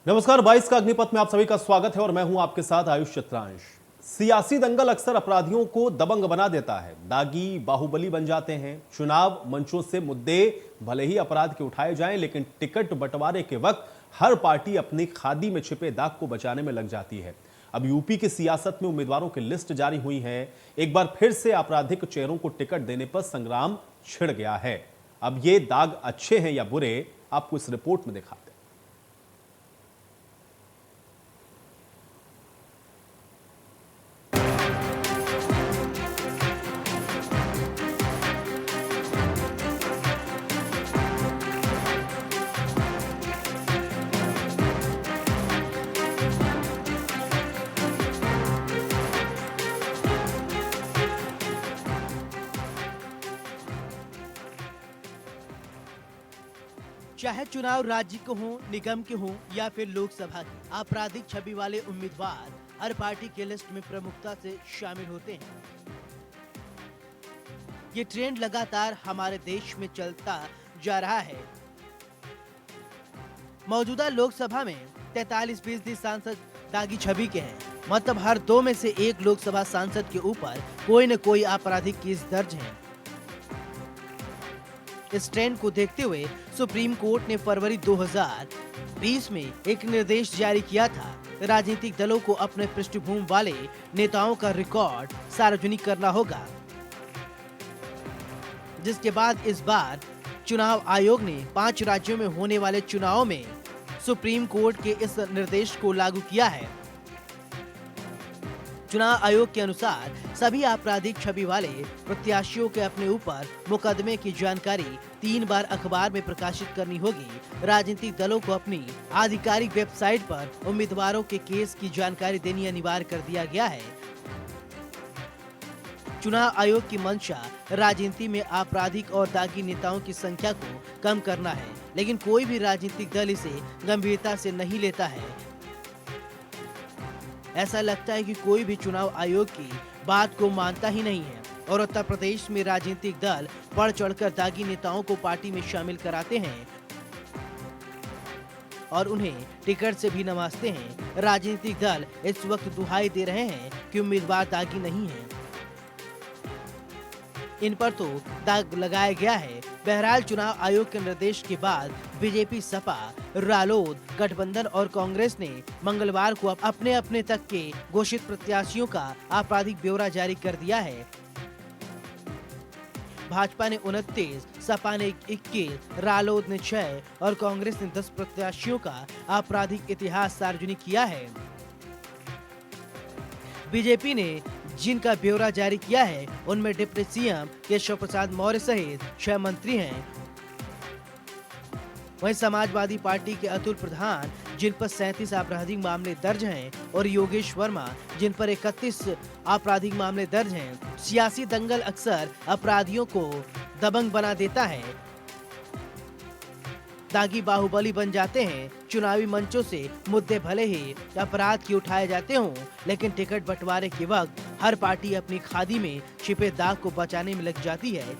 नमस्कार, 22 का अग्निपथ में आप सभी का स्वागत है और मैं हूं आपके साथ आयुष चित्रांश। सियासी दंगल अक्सर अपराधियों को दबंग बना देता है, दागी बाहुबली बन जाते हैं। चुनाव मंचों से मुद्दे भले ही अपराध के उठाए जाएं, लेकिन टिकट बंटवारे के वक्त हर पार्टी अपनी खादी में छिपे दाग को बचाने में लग जाती है। अब यूपी की सियासत में उम्मीदवारों की लिस्ट जारी हुई है। एक बार फिर से आपराधिक चेहरों को टिकट देने पर संग्राम छिड़ गया है। अब ये दाग अच्छे हैं या बुरे, आपको इस रिपोर्ट में दिखाते हैं। चाहे चुनाव राज्य के हों, निगम के हों या फिर लोकसभा के, आपराधिक छवि वाले उम्मीदवार हर पार्टी के लिस्ट में प्रमुखता से शामिल होते हैं। ये ट्रेंड लगातार हमारे देश में चलता जा रहा है। मौजूदा लोकसभा में 43% सांसद दागी छवि के हैं, मतलब हर 2 में से 1 लोकसभा सांसद के ऊपर कोई न कोई आपराधिक केस दर्ज है। इस ट्रेंड को देखते हुए सुप्रीम कोर्ट ने फरवरी 2020 में एक निर्देश जारी किया था। राजनीतिक दलों को अपने पृष्ठभूमि वाले नेताओं का रिकॉर्ड सार्वजनिक करना होगा, जिसके बाद इस बार चुनाव आयोग ने 5 राज्यों में होने वाले चुनावों में सुप्रीम कोर्ट के इस निर्देश को लागू किया है। चुनाव आयोग के अनुसार सभी आपराधिक छवि वाले प्रत्याशियों के अपने ऊपर मुकदमे की जानकारी 3 बार अखबार में प्रकाशित करनी होगी। राजनीतिक दलों को अपनी आधिकारिक वेबसाइट पर उम्मीदवारों के केस की जानकारी देनी अनिवार्य कर दिया गया है। चुनाव आयोग की मंशा राजनीति में आपराधिक और दागी नेताओं की संख्या को कम करना है, लेकिन कोई भी राजनीतिक दल इसे गंभीरता से नहीं लेता है। ऐसा लगता है कि कोई भी चुनाव आयोग की बात को मानता ही नहीं है और उत्तर प्रदेश में राजनीतिक दल बढ़ चढ़कर दागी नेताओं को पार्टी में शामिल कराते हैं और उन्हें टिकट से भी नवाजते हैं। राजनीतिक दल इस वक्त दुहाई दे रहे हैं कि उम्मीदवार दागी नहीं है, इन पर तो दाग लगाया गया है। बहरहाल चुनाव आयोग के निर्देश के बाद बीजेपी, सपा, रालोद गठबंधन और कांग्रेस ने मंगलवार को अपने अपने तक के घोषित प्रत्याशियों का आपराधिक ब्यौरा जारी कर दिया है। भाजपा ने 29, सपा ने 21, रालोद ने 6 और कांग्रेस ने 10 प्रत्याशियों का आपराधिक इतिहास सार्वजनिक किया है। बीजेपी ने जिनका ब्यौरा जारी किया है उनमें डिप्टी सीएम केशव प्रसाद मौर्य सहित 6 मंत्री हैं। वहीं समाजवादी पार्टी के अतुल प्रधान, जिन पर 37 आपराधिक मामले दर्ज हैं, और योगेश वर्मा, जिन पर 31 आपराधिक मामले दर्ज हैं। सियासी दंगल अक्सर अपराधियों को दबंग बना देता है, दागी बाहुबली बन जाते हैं। चुनावी मंचों से मुद्दे भले ही अपराध के उठाए जाते हों, लेकिन टिकट बंटवारे के वक्त हर पार्टी अपनी खादी में छिपे दाग को बचाने में लग जाती है।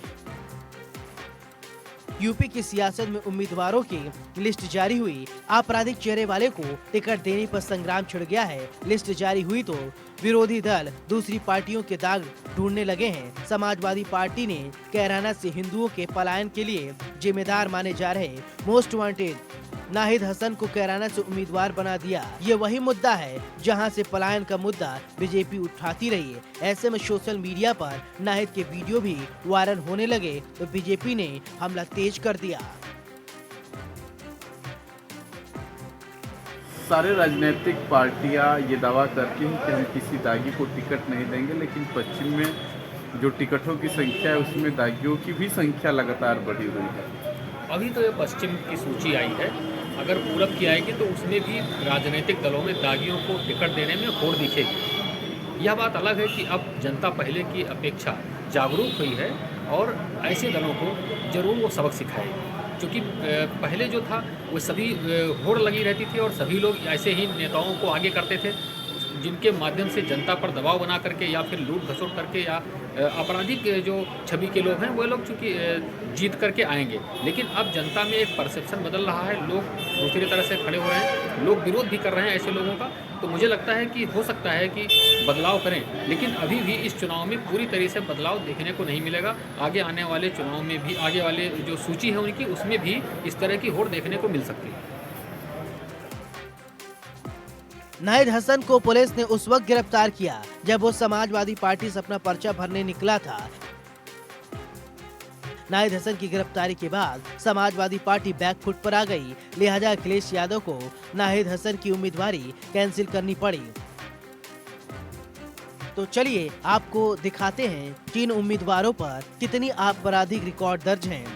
यूपी की सियासत में उम्मीदवारों की लिस्ट जारी हुई। आपराधिक चेहरे वाले को टिकट देने पर संग्राम छिड़ गया है। लिस्ट जारी हुई तो विरोधी दल दूसरी पार्टियों के दाग ढूंढने लगे हैं। समाजवादी पार्टी ने कैराना से हिंदुओं के पलायन के लिए जिम्मेदार माने जा रहे मोस्ट वांटेड नाहिद हसन को कैराना से उम्मीदवार बना दिया। ये वही मुद्दा है जहां से पलायन का मुद्दा बीजेपी उठाती रही है। ऐसे में सोशल मीडिया पर नाहिद के वीडियो भी वायरल होने लगे तो बीजेपी ने हमला तेज कर दिया। सारे राजनीतिक पार्टियां ये दावा करती हैं कि हम किसी दागी को टिकट नहीं देंगे, लेकिन पश्चिम में जो टिकटों की संख्या है उसमें दागियों की भी संख्या लगातार बढ़ी हुई है। अभी तो ये पश्चिम की सूची आई है, अगर पूरब की आएगी तो उसमें भी राजनीतिक दलों में दागियों को टिकट देने में होड़ दिखेगी। यह बात अलग है कि अब जनता पहले की अपेक्षा जागरूक हुई है और ऐसे दलों को जरूर वो सबक सिखाएगी, क्योंकि पहले जो था वो सभी होड़ लगी रहती थी और सभी लोग ऐसे ही नेताओं को आगे करते थे। जिनके माध्यम से जनता पर दबाव बना करके या फिर लूट खसोट करके या आपराधिक जो छवि के लोग हैं वो लोग चूँकि जीत करके आएंगे। लेकिन अब जनता में एक परसेप्शन बदल रहा है, लोग दूसरी तरह से खड़े हो रहे हैं, लोग विरोध भी कर रहे हैं ऐसे लोगों का। तो मुझे लगता है कि हो सकता है कि बदलाव करें, लेकिन अभी भी इस चुनाव में पूरी तरह से बदलाव देखने को नहीं मिलेगा। आगे आने वाले चुनाव में भी, आगे वाले जो सूची है उनकी, उसमें भी इस तरह की होड़ देखने को मिल सकती है। नाहिद हसन को पुलिस ने उस वक्त गिरफ्तार किया जब वो समाजवादी पार्टी से अपना पर्चा भरने निकला था। नाहिद हसन की गिरफ्तारी के बाद समाजवादी पार्टी बैकफुट पर आ गई, लिहाजा अखिलेश यादव को नाहिद हसन की उम्मीदवारी कैंसिल करनी पड़ी। तो चलिए आपको दिखाते हैं किन उम्मीदवारों पर कितनी आपराधिक रिकॉर्ड दर्ज हैं।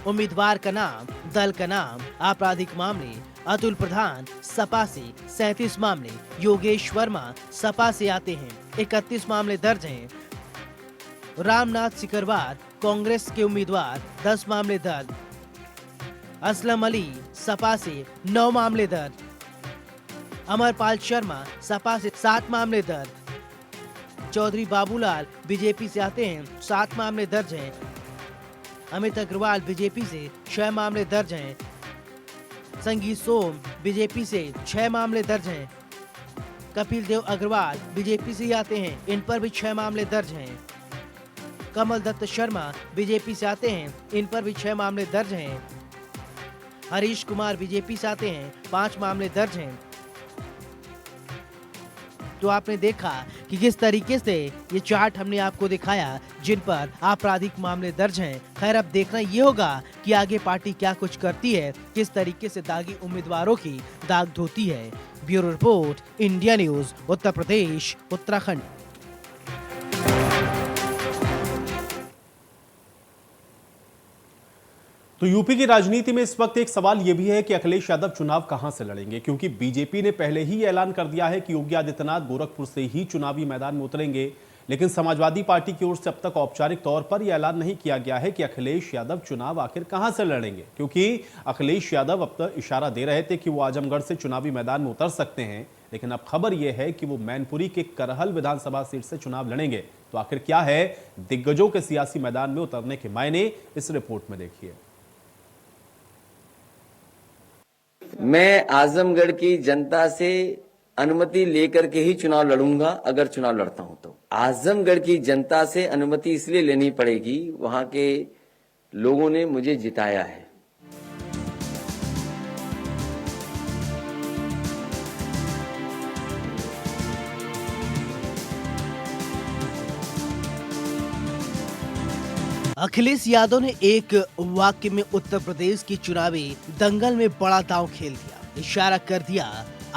उम्मीदवार का नाम, दल का नाम, आपराधिक मामले: अतुल प्रधान सपा से 37 मामले, योगेश वर्मा सपा से आते हैं, 31 मामले दर्ज हैं। रामनाथ सिकरवार कांग्रेस के उम्मीदवार, 10 मामले दर्ज। असलम अली सपा से 9 मामले दर्ज। अमरपाल शर्मा सपा से 7 मामले दर्ज। चौधरी बाबूलाल बीजेपी से आते हैं, 7 मामले दर्ज हैं। अमित अग्रवाल बीजेपी से 6 मामले दर्ज हैं। संगीत सोम बीजेपी से 6 मामले दर्ज हैं। कपिल देव अग्रवाल बीजेपी से आते हैं, इन पर भी 6 मामले दर्ज हैं। कमल दत्त शर्मा बीजेपी से आते हैं, इन पर भी 6 मामले दर्ज हैं। हरीश कुमार बीजेपी से आते हैं, 5 मामले दर्ज हैं। तो आपने देखा कि किस तरीके से ये चार्ट हमने आपको दिखाया जिन पर आपराधिक मामले दर्ज हैं। खैर अब देखना ये होगा कि आगे पार्टी क्या कुछ करती है, किस तरीके से दागी उम्मीदवारों की दाग धोती है। Bureau report, India news, Uttar Pradesh, Uttarakhand. तो यूपी की राजनीति में इस वक्त एक सवाल यह भी है कि अखिलेश यादव चुनाव कहां से लड़ेंगे, क्योंकि बीजेपी ने पहले ही ऐलान कर दिया है कि योगी आदित्यनाथ गोरखपुर से ही चुनावी मैदान में उतरेंगे। लेकिन समाजवादी पार्टी की ओर से अब तक औपचारिक तौर पर यह ऐलान नहीं किया गया है कि अखिलेश यादव चुनाव आखिर कहां से लड़ेंगे, क्योंकि अखिलेश यादव अब तक इशारा दे रहे थे कि वो आजमगढ़ से चुनावी मैदान में उतर सकते हैं। लेकिन अब खबर यह है कि वो मैनपुरी के करहल विधानसभा सीट से चुनाव लड़ेंगे। तो आखिर क्या है दिग्गजों के सियासी मैदान में उतरने के मायने, इस रिपोर्ट में देखिए। मैं आजमगढ़ की जनता से अनुमति लेकर के ही चुनाव लड़ूंगा, अगर चुनाव लड़ता हूं तो। आजमगढ़ की जनता से अनुमति इसलिए लेनी पड़ेगी, वहां के लोगों ने मुझे जिताया है। अखिलेश यादव ने एक वाक्य में उत्तर प्रदेश की चुनावी दंगल में बड़ा दांव खेल दिया। इशारा कर दिया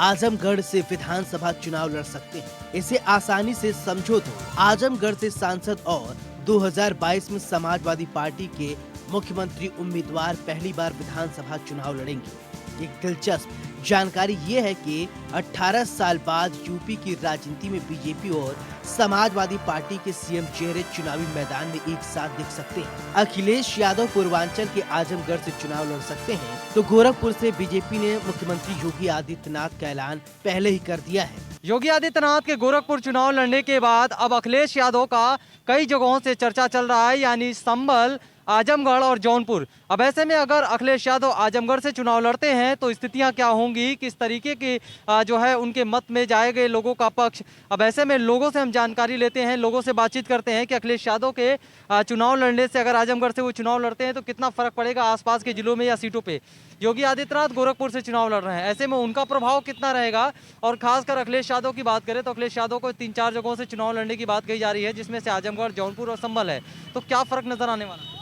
आजमगढ़ से विधानसभा चुनाव लड़ सकते हैं। इसे आसानी से समझो तो आजमगढ़ से सांसद और 2022 में समाजवादी पार्टी के मुख्यमंत्री उम्मीदवार पहली बार विधानसभा चुनाव लड़ेंगे। एक दिलचस्प जानकारी ये है कि 18 साल बाद यूपी की राजनीति में बीजेपी और समाजवादी पार्टी के सीएम चेहरे चुनावी मैदान में एक साथ दिख सकते हैं। अखिलेश यादव पूर्वांचल के आजमगढ़ से चुनाव लड़ सकते हैं, तो गोरखपुर से बीजेपी ने मुख्यमंत्री योगी आदित्यनाथ का ऐलान पहले ही कर दिया है। योगी आदित्यनाथ के गोरखपुर चुनाव लड़ने के बाद अब अखिलेश यादव का कई जगहों से चर्चा चल रहा है, यानी संभल, आजमगढ़ और जौनपुर। अब ऐसे में अगर अखिलेश यादव आजमगढ़ से चुनाव लड़ते हैं तो स्थितियां क्या होंगी, किस तरीके की जो है उनके मत में जाएंगे लोगों का पक्ष। अब ऐसे में लोगों से हम जानकारी लेते हैं, लोगों से बातचीत करते हैं कि अखिलेश यादव के चुनाव लड़ने से, अगर आजमगढ़ से वो चुनाव लड़ते हैं तो कितना फर्क पड़ेगा आसपास के जिलों में या सीटों पे। योगी आदित्यनाथ गोरखपुर से चुनाव लड़ रहे हैं, ऐसे में उनका प्रभाव कितना रहेगा। और खासकर अखिलेश यादव की बात करें तो अखिलेश यादव को 3-4 जगहों से चुनाव लड़ने की बात कही जा रही है, जिसमें से आजमगढ़, जौनपुर और संभल है। तो क्या फर्क नजर आने वाला है?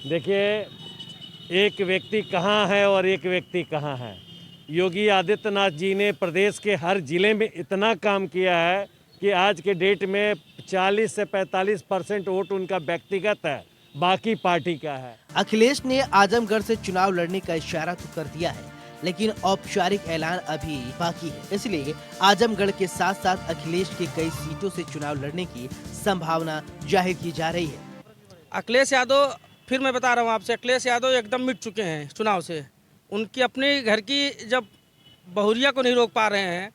देखिए, एक व्यक्ति कहाँ है और एक व्यक्ति कहाँ है। योगी आदित्यनाथ जी ने प्रदेश के हर जिले में इतना काम किया है कि आज के डेट में 40 से 45% वोट उनका व्यक्तिगत है, बाकी पार्टी का है। अखिलेश ने आजमगढ़ से चुनाव लड़ने का इशारा तो कर दिया है, लेकिन औपचारिक ऐलान अभी बाकी है। इसलिए आजमगढ़ के साथ साथ अखिलेश के कई सीटों से चुनाव लड़ने की संभावना जाहिर की जा रही है। अखिलेश यादव, फिर मैं बता रहा हूँ आपसे, अखिलेश यादव एकदम मिट चुके हैं चुनाव से। उनकी अपने घर की जब बहुरिया को नहीं रोक पा रहे हैं,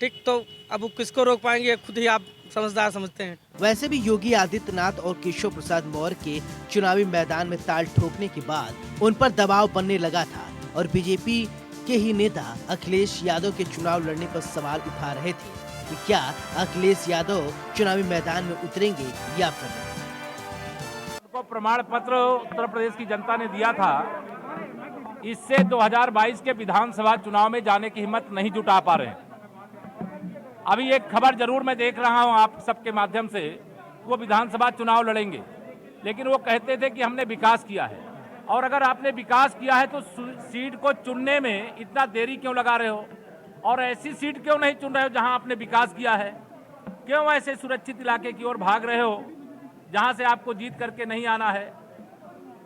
ठीक, तो अब वो किसको रोक पाएंगे, खुद ही आप समझदार समझते हैं। वैसे भी योगी आदित्यनाथ और केशव प्रसाद मौर्य के चुनावी मैदान में ताल ठोकने के बाद उन पर दबाव बनने लगा था और बीजेपी के ही नेता अखिलेश यादव के चुनाव लड़ने पर सवाल उठा रहे थे कि क्या अखिलेश यादव चुनावी मैदान में उतरेंगे या फिर नहीं। को प्रमाण पत्र उत्तर प्रदेश की जनता ने दिया था, इससे 2022 के विधानसभा चुनाव में जाने की हिम्मत नहीं जुटा पा रहे हैं। अभी एक खबर जरूर मैं देख रहा हूं आप सबके माध्यम से, वो विधानसभा चुनाव लड़ेंगे, लेकिन वो कहते थे कि हमने विकास किया है। और अगर आपने विकास किया है तो सीट को चुनने में इतना देरी क्यों लगा रहे हो, और ऐसी सीट क्यों नहीं चुन रहे हो जहां आपने विकास किया है? क्यों ऐसे सुरक्षित इलाके की ओर भाग रहे हो जहां से आपको जीत करके नहीं आना है?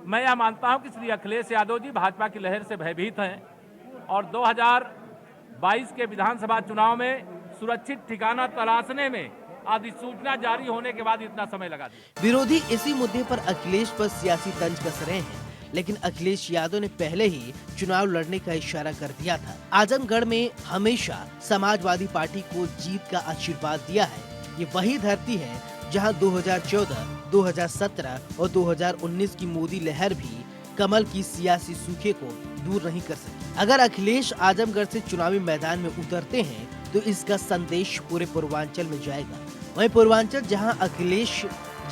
मैं यह मानता हूं कि श्री अखिलेश यादव जी भाजपा की लहर से भयभीत हैं और 2022 के विधानसभा चुनाव में सुरक्षित ठिकाना तलाशने में अधिसूचना जारी होने के बाद इतना समय लगा दिया। विरोधी इसी मुद्दे पर अखिलेश पर सियासी तंज कस रहे हैं, लेकिन अखिलेश यादव ने पहले ही चुनाव लड़ने का इशारा कर दिया था। आजमगढ़ में हमेशा समाजवादी पार्टी को जीत का आशीर्वाद दिया है। ये वही धरती है जहां 2014, 2017 और 2019 की मोदी लहर भी कमल की सियासी सूखे को दूर नहीं कर सकी। अगर अखिलेश आजमगढ़ से चुनावी मैदान में उतरते हैं तो इसका संदेश पूरे पूर्वांचल में जाएगा। वहीं पूर्वांचल जहां अखिलेश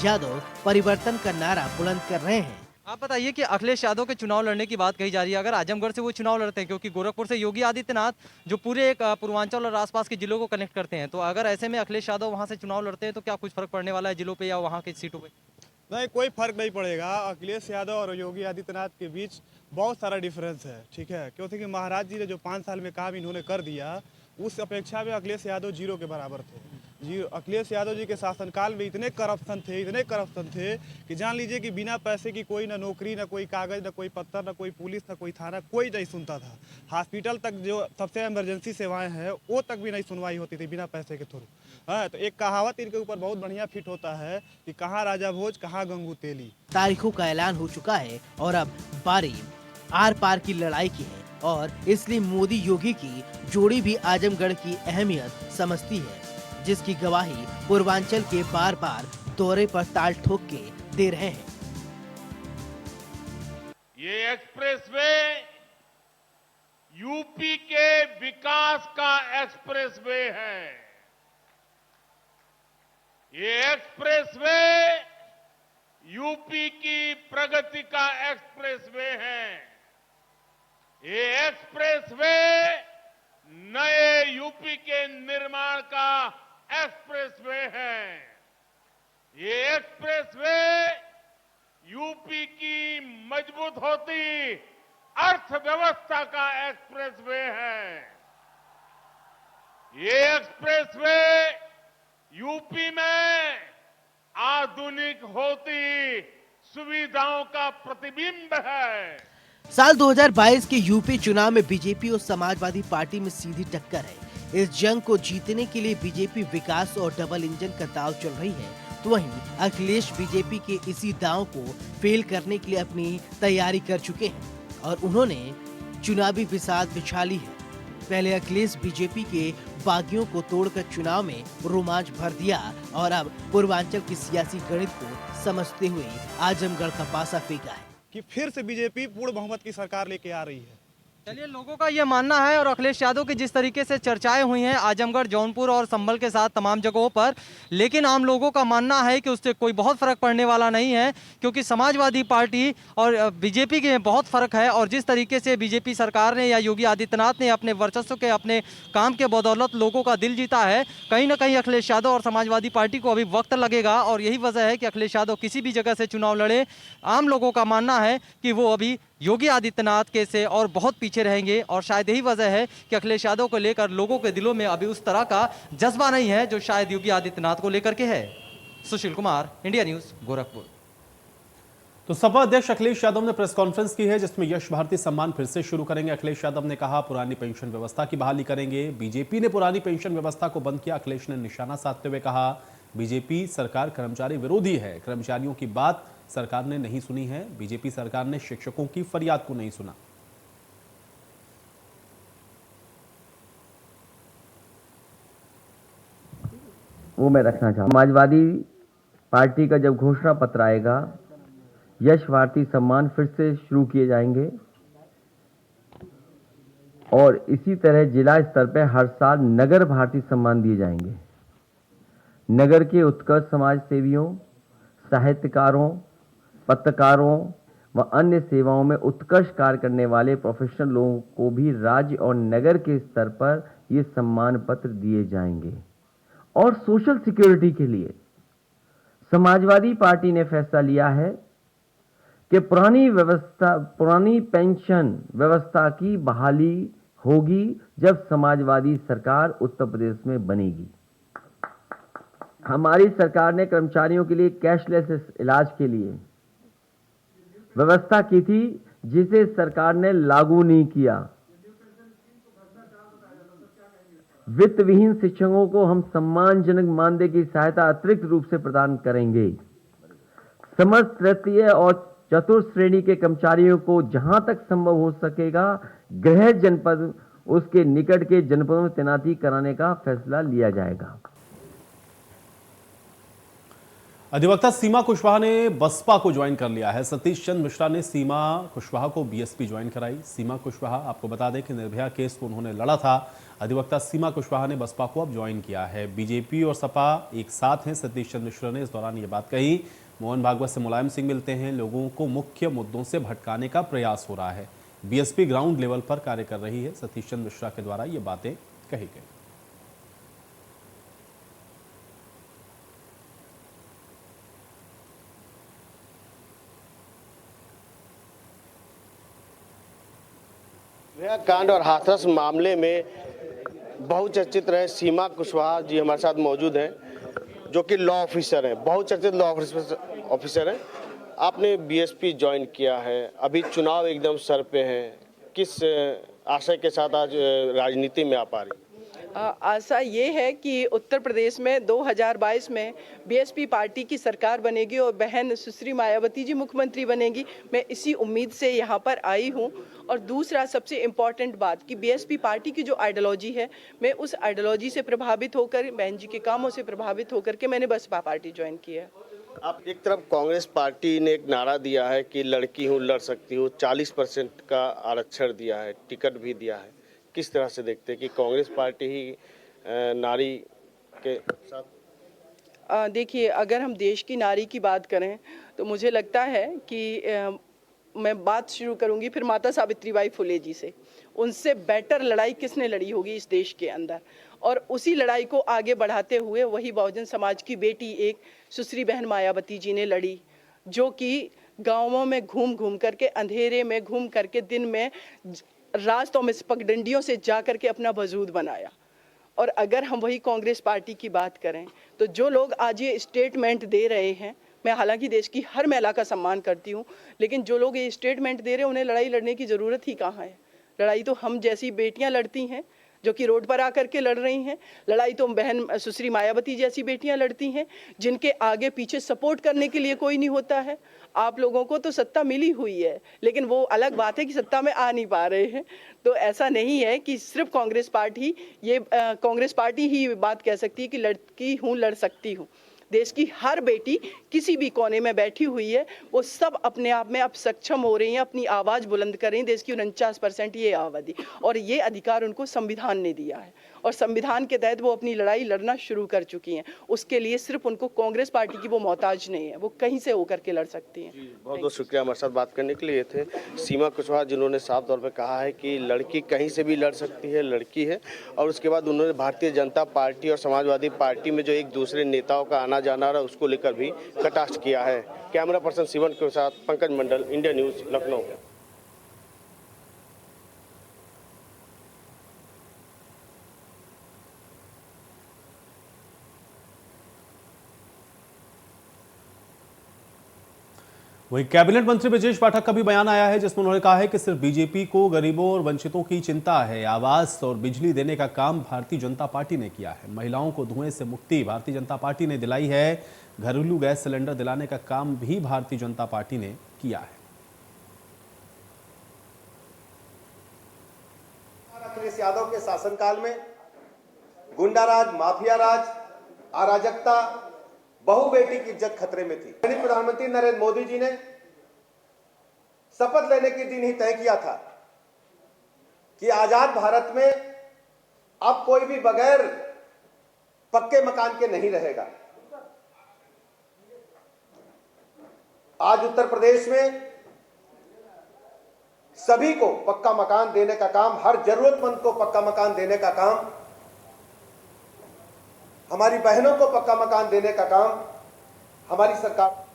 यादव परिवर्तन का नारा बुलंद कर रहे हैं। आप बताइए कि अखिलेश यादव के चुनाव लड़ने की बात कही जा रही है, अगर आजमगढ़ से वो चुनाव लड़ते हैं, क्योंकि गोरखपुर से योगी आदित्यनाथ जो पूरे एक पूर्वांचल और आसपास के जिलों को कनेक्ट करते हैं, तो अगर ऐसे में अखिलेश यादव वहां से चुनाव लड़ते हैं तो क्या कुछ फर्क पड़ने वाला है जिलों पे या वहाँ की सीटों पे? नहीं, कोई फर्क नहीं पड़ेगा। अखिलेश यादव और योगी आदित्यनाथ के बीच बहुत सारा डिफरेंस है, ठीक है, क्योंकि महाराज जी ने जो 5 साल में काम इन्होंने कर दिया, उस अपेक्षा में अखिलेश यादव जीरो के बराबर थे। अखिलेश यादव जी के शासनकाल में इतने करप्शन थे कि जान लीजिए कि बिना पैसे की कोई ना नौकरी, ना कोई कागज, ना कोई पत्तर, ना कोई पुलिस, ना कोई थाना, कोई नहीं सुनता था। हॉस्पिटल तक जो सबसे इमरजेंसी सेवाएं हैं वो तक भी नहीं सुनवाई होती थी बिना पैसे के थ्रू। हाँ, तो एक कहावत इनके ऊपर बहुत बढ़िया फिट होता है कि कहाँ राजा भोज, कहाँ गंगू तेली। तारीखों का ऐलान हो चुका है और अब बारी आर पार की लड़ाई की है और इसलिए मोदी योगी की जोड़ी भी आजमगढ़ की अहमियत समझती है, जिसकी गवाही पूर्वांचल के बार बार दौरे पर ताल ठोक के दे रहे हैं। ये एक्सप्रेसवे यूपी के विकास का एक्सप्रेसवे है। ये एक्सप्रेसवे यूपी की प्रगति का एक्सप्रेसवे है। ये एक्सप्रेसवे नए यूपी के निर्माण का एक्सप्रेसवे है। ये एक्सप्रेसवे यूपी की मजबूत होती अर्थव्यवस्था का एक्सप्रेसवे है। ये एक्सप्रेसवे यूपी में आधुनिक होती सुविधाओं का प्रतिबिंब है। साल 2022 के यूपी चुनाव में बीजेपी और समाजवादी पार्टी में सीधी टक्कर है। इस जंग को जीतने के लिए बीजेपी विकास और डबल इंजन का दांव चल रही है, तो वहीं अखिलेश बीजेपी के इसी दांव को फेल करने के लिए अपनी तैयारी कर चुके हैं और उन्होंने चुनावी बिसात बिछा ली है। पहले अखिलेश बीजेपी के बागियों को तोड़कर चुनाव में रोमांच भर दिया और अब पूर्वांचल की सियासी गणित को समझते हुए आजमगढ़ का पासा फेंका है कि फिर से बीजेपी पूर्ण बहुमत की सरकार लेके आ रही है। चलिए, लोगों का ये मानना है और अखिलेश यादव की जिस तरीके से चर्चाएं हुई हैं आजमगढ़, जौनपुर और संभल के साथ तमाम जगहों पर, लेकिन आम लोगों का मानना है कि उससे कोई बहुत फर्क पड़ने वाला नहीं है, क्योंकि समाजवादी पार्टी और बीजेपी के बहुत फर्क है। और जिस तरीके से बीजेपी सरकार ने या योगी आदित्यनाथ ने अपने वर्चस्व के, अपने काम के बदौलत लोगों का दिल जीता है, कहीं ना कहीं अखिलेश यादव और समाजवादी पार्टी को अभी वक्त लगेगा और यही वजह है कि अखिलेश यादव किसी भी जगह से चुनाव लड़े, आम लोगों का मानना है कि वो अभी योगी आदित्यनाथ के से और बहुत पीछे रहेंगे। और शायद यही वजह है कि अखिलेश यादव को लेकर लोगों के दिलों में अभी उस तरह का जज्बा नहीं है जो शायद योगी आदित्यनाथ को लेकर के है। Sushil Kumar, India news, Gorakhpur. तो सपा अध्यक्ष अखिलेश यादव ने प्रेस कॉन्फ्रेंस की है जिसमें यश भारती सम्मान फिर से शुरू करेंगे। अखिलेश यादव ने कहा पुरानी पेंशन व्यवस्था की बहाली करेंगे। बीजेपी ने पुरानी पेंशन व्यवस्था को बंद किया। अखिलेश ने निशाना साधते हुए कहा बीजेपी सरकार कर्मचारी विरोधी है, कर्मचारियों की बात सरकार ने नहीं सुनी है। बीजेपी सरकार ने शिक्षकों की फरियाद को नहीं सुना। वो मैं रखना चाहूँ। समाजवादी पार्टी का जब घोषणा पत्र आएगा, यश भारती सम्मान फिर से शुरू किए जाएंगे और इसी तरह जिला स्तर पर हर साल नगर भारती सम्मान दिए जाएंगे। नगर के उत्कृष्ट समाज सेवियों, साहित्यकारों, पत्रकारों व अन्य सेवाओं में उत्कृष्ट कार्य करने वाले प्रोफेशनल लोगों को भी राज्य और नगर के स्तर पर ये सम्मान पत्र दिए जाएंगे। और सोशल सिक्योरिटी के लिए समाजवादी पार्टी ने फैसला लिया है कि पुरानी पेंशन व्यवस्था की बहाली होगी जब समाजवादी सरकार उत्तर प्रदेश में बनेगी। हमारी सरकार ने कर्मचारियों के लिए कैशलेस इलाज के लिए व्यवस्था की थी, जिसे सरकार ने लागू नहीं किया। वित्त विहीन शिक्षकों को हम सम्मानजनक मानदेय की सहायता अतिरिक्त रूप से प्रदान करेंगे। समस्त तृतीय और चतुर्थ श्रेणी के कर्मचारियों को जहां तक संभव हो सकेगा गृह जनपद उसके निकट के जनपदों में तैनाती कराने का फैसला लिया जाएगा। अधिवक्ता सीमा कुशवाहा ने बसपा को ज्वाइन कर लिया है। सतीश चंद्र मिश्रा ने सीमा कुशवाहा को बीएसपी ज्वाइन कराई। सीमा कुशवाहा, आपको बता दें कि निर्भया केस को उन्होंने लड़ा था। अधिवक्ता सीमा कुशवाहा ने बसपा को अब ज्वाइन किया है। बीजेपी और सपा एक साथ हैं। सतीश चंद्र मिश्रा ने इस दौरान ये बात कही। मोहन भागवत से मुलायम सिंह मिलते हैं। लोगों को मुख्य मुद्दों से भटकाने का प्रयास हो रहा है। बीएसपी ग्राउंड लेवल पर कार्य कर रही है। सतीश चंद्र मिश्रा के द्वारा ये बातें कही गई। कांड और हाथरस मामले में बहुचर्चित रहे सीमा कुशवाहा जी हमारे साथ मौजूद हैं, जो कि लॉ ऑफिसर हैं, बहुचर्चित लॉ ऑफिसर हैं। आपने बीएसपी ज्वाइन किया है, अभी चुनाव एकदम सर पे हैं, किस आशय के साथ आज राजनीति में आ पा रही? आशा ये है कि उत्तर प्रदेश में 2022 में बीएसपी पार्टी की सरकार बनेगी और बहन सुश्री मायावती जी मुख्यमंत्री बनेगी। मैं इसी उम्मीद से यहाँ पर आई हूँ। और दूसरा सबसे इम्पॉर्टेंट बात कि बीएसपी पार्टी की जो आइडियोलॉजी है, मैं उस आइडियोलॉजी से प्रभावित होकर, बहन जी के कामों से प्रभावित होकर के मैंने बसपा पार्टी ज्वाइन की है। आप एक तरफ कांग्रेस पार्टी ने एक नारा दिया है कि लड़की हूँ लड़ सकती हूँ, 40% का आरक्षण दिया है, टिकट भी दिया है। किस तरह से देखते हैं कि कांग्रेस पार्टी ही नारी के साथ? देखिए, अगर हम देश की नारी की बात करें तो मुझे लगता है कि मैं बात शुरू करूंगी फिर माता सावित्रीबाई फुले जी से। उनसे बेटर लड़ाई किसने लड़ी होगी इस देश के अंदर, और उसी लड़ाई को आगे बढ़ाते हुए वही बहुजन समाज की बेटी एक सुश्री बहन मायावती जी ने लड़ी, जो कि गाँवों में घूम घूम करके, अंधेरे में घूम करके, दिन में रास्तों में पगडंडियों से जा करके अपना वजूद बनाया। और अगर हम वही कांग्रेस पार्टी की बात करें तो जो लोग आज ये स्टेटमेंट दे रहे हैं, मैं हालांकि देश की हर महिला का सम्मान करती हूँ, लेकिन जो लोग ये स्टेटमेंट दे रहे हैं उन्हें लड़ाई लड़ने की ज़रूरत ही कहाँ है। लड़ाई तो हम जैसी बेटियाँ लड़ती हैं जो कि रोड पर आकर के लड़ रही हैं। लड़ाई तो बहन सुश्री मायावती जैसी बेटियां लड़ती हैं, जिनके आगे पीछे सपोर्ट करने के लिए कोई नहीं होता है। आप लोगों को तो सत्ता मिली हुई है, लेकिन वो अलग बात है कि सत्ता में आ नहीं पा रहे हैं। तो ऐसा नहीं है कि सिर्फ कांग्रेस पार्टी ही बात कह सकती है कि लड़की हूँ लड़ सकती हूँ। देश की हर बेटी किसी भी कोने में बैठी हुई है, वो सब अपने आप में अब सक्षम हो रही हैं, अपनी आवाज़ बुलंद कर रही हैं। देश की 49% ये आबादी, और ये अधिकार उनको संविधान ने दिया है, और संविधान के तहत वो अपनी लड़ाई लड़ना शुरू कर चुकी हैं। उसके लिए सिर्फ उनको कांग्रेस पार्टी की वो मोहताज नहीं है, वो कहीं से होकर के लड़ सकती हैं। बहुत बहुत शुक्रिया हमारे साथ बात करने के लिए। थे सीमा कुशवाहा, जिन्होंने साफ तौर पर कहा है कि लड़की कहीं से भी लड़ सकती है, लड़की है। और उसके बाद उन्होंने भारतीय जनता पार्टी और समाजवादी पार्टी में जो एक दूसरे नेताओं का आना जाना रहा, उसको लेकर भी कटाक्ष किया है। कैमरा पर्सन शिवन के साथ पंकज मंडल, इंडिया न्यूज, लखनऊ। वहीं कैबिनेट मंत्री ब्रजेश पाठक का भी बयान आया है, जिसमें उन्होंने कहा है कि सिर्फ बीजेपी को गरीबों और वंचितों की चिंता है। आवास और बिजली देने का काम भारतीय जनता पार्टी ने किया है। महिलाओं को धुएं से मुक्ति भारतीय जनता पार्टी ने दिलाई है। घरेलू गैस सिलेंडर दिलाने का काम भी भारतीय जनता पार्टी ने किया है। अखिलेश यादव के शासनकाल में गुंडाराज, माफिया राज अराजकता, बहु बेटी की इज्जत खतरे में थी। प्रधानमंत्री नरेंद्र मोदी जी ने शपथ लेने के दिन ही तय किया था कि आजाद भारत में अब कोई भी बगैर पक्के मकान के नहीं रहेगा। आज उत्तर प्रदेश में सभी को पक्का मकान देने का काम, हर जरूरतमंद को पक्का मकान देने का काम, हमारी बहनों को पक्का मकान देने का काम हमारी सरकार।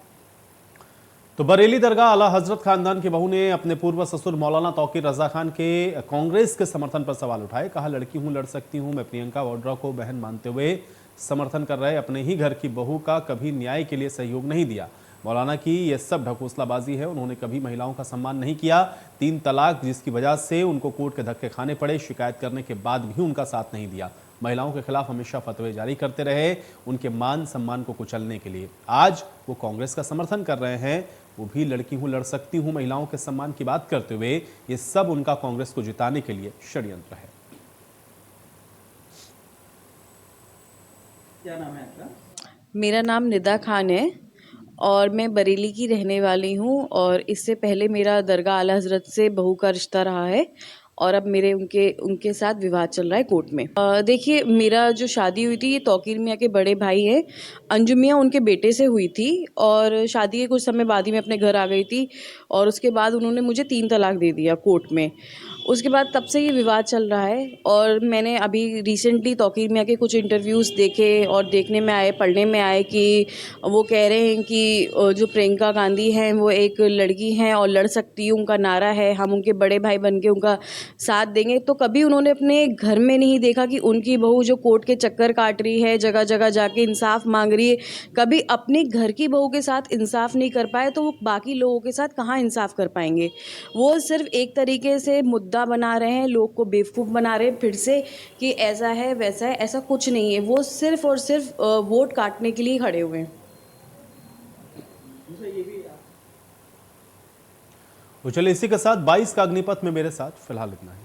तो बरेली दरगाह आला हजरत खानदान की बहू ने अपने पूर्व ससुर मौलाना तौकीर रजा खान के कांग्रेस के समर्थन पर सवाल उठाए। कहा, लड़की हूं, लड़ सकती हूं। मैं प्रियंका वाड्रा को बहन मानते हुए समर्थन कर रहे अपने ही घर की बहू का कभी न्याय के लिए सहयोग नहीं दिया। मौलाना की यह सब ढकोसलाबाजी है। उन्होंने कभी महिलाओं का सम्मान नहीं किया। 3 तलाक जिसकी वजह से उनको कोर्ट के धक्के खाने पड़े, शिकायत करने के बाद भी उनका साथ नहीं दिया। महिलाओं के खिलाफ हमेशा फतवे जारी करते रहे, उनके मान सम्मान को कुचलने के लिए। आज वो कांग्रेस का समर्थन कर रहे हैं, वो भी लड़की हूं, लड़ सकती हूं, महिलाओं के सम्मान की बात करते हुए। ये सब उनका कांग्रेस को जिताने के लिए षड्यंत्र है। क्या नाम है आपका? मेरा नाम निदा खान है और मैं बरेली की रहने वाली हूँ। और इससे पहले मेरा दरगाह आला हजरत से बहू का रिश्ता रहा है और अब मेरे उनके साथ विवाद चल रहा है कोर्ट में। देखिए, मेरा जो शादी हुई थी ये तौकीर मियाँ के बड़े भाई है, अंजुम मियाँ उनके बेटे से हुई थी। और शादी के कुछ समय बाद ही मैं अपने घर आ गई थी और उसके बाद उन्होंने मुझे 3 तलाक दे दिया कोर्ट में। उसके बाद तब से ये विवाद चल रहा है। और मैंने अभी रिसेंटली तौकीर मियाँ के कुछ इंटरव्यूज़ देखे और देखने में आए, पढ़ने में आए कि वो कह रहे हैं कि जो प्रियंका गांधी हैं वो एक लड़की हैं और लड़ सकती है, उनका नारा है, हम उनके बड़े भाई बन के उनका साथ देंगे। तो कभी उन्होंने अपने घर में नहीं देखा कि उनकी बहू जो कोर्ट के चक्कर काट रही है, जगह जगह जाके इंसाफ मांग रही है, कभी अपने घर की बहू के साथ इंसाफ नहीं कर पाए तो वो बाकी लोगों के साथ कहाँ इंसाफ कर पाएंगे। वो सिर्फ एक तरीके से मुद्दा बना रहे हैं, लोग को बेवकूफ़ बना रहे हैं फिर से कि ऐसा है वैसा है। ऐसा कुछ नहीं है, वो सिर्फ और सिर्फ वोट काटने के लिए खड़े हुए हैं। तो चलिए, इसी के साथ 22 का अग्निपथ में मेरे साथ फिलहाल इतना है।